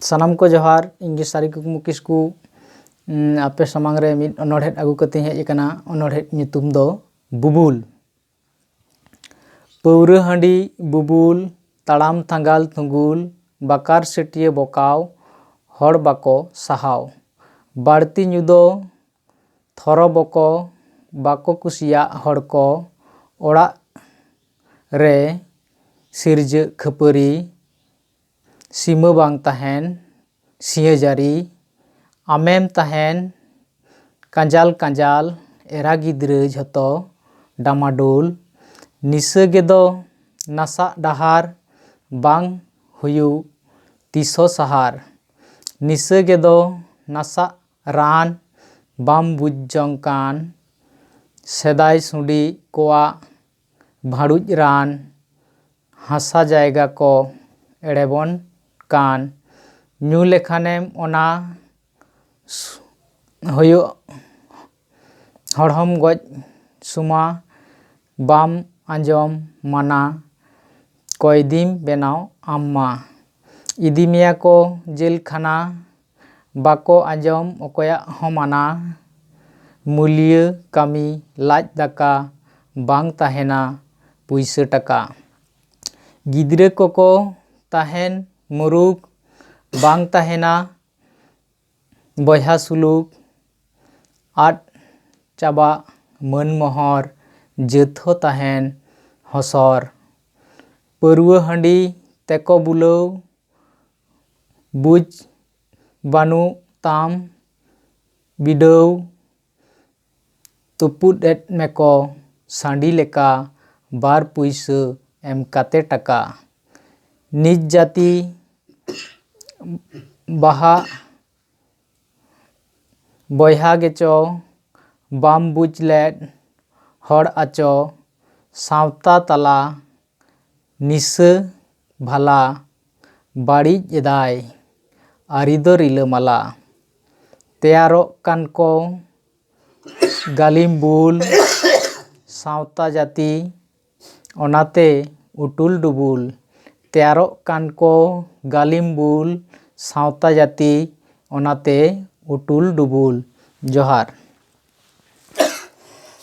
सानाम को जोहार इंगे सारी कुकमु किस्कु आपे समांग रे मिद अनोढ़ेट आगु कते हेज एकना अनोढ़ेट nyutum दो बुबुल पौरे हांडी बुबुल ताड़ाम थांगाल थुंगुल बाकार सेटिये बोकाव हड़ बाको साहाव बाड़ती ᱧᱩ दो थोरो बको बाको कुसिया हड़ को ओड़ा रे सिरज खपरी सीमा बांग तहन सिया जारी आमेम तहन कंजाल कंजाल एरा गिद्रे झतो डामाडोल निसा गेदो नासा डहार बांग हुयु तीसो सहार निसा गेदो नासा रान बाम बुजजंकान सेदाय सुंडी कोआ भाड़ुज रान हासा जायगा को एड़ेबन कान ᱧᱩ लेखानेम ओना हुयु हड़हम गज सुमा बाम आंजम माना कोयदिम बेनाव आम्मा इदिमिया को जेल खाना बाको आंजम ओकोया हमाना मूल्य कामी लाज दाका बांग तहेना पुइसा टका गिद्रे कोको तहेन मुरुग बांग तहेना बयहा सुलुक आट चाबा मन मोहर जथो तहेन हसर परुआ हांडी तेको बुलो बुज बानु ताम बिडव तुपुद एट मेको सांडी लेका बार पुइसा एम काते टका निज जाति बाहा बयहा गेचो बाम बुजलेट हड़ आचो सावता तला निसा भाला बाड़िज एदाय आरिदो रिला माला तेयारो कान को गालिम बुल सावता जाति ओनाते उटुल डुबुल तेयारो कान को गालिम बुल सावता जाति ओनाते उटुल डुबुल जोहार।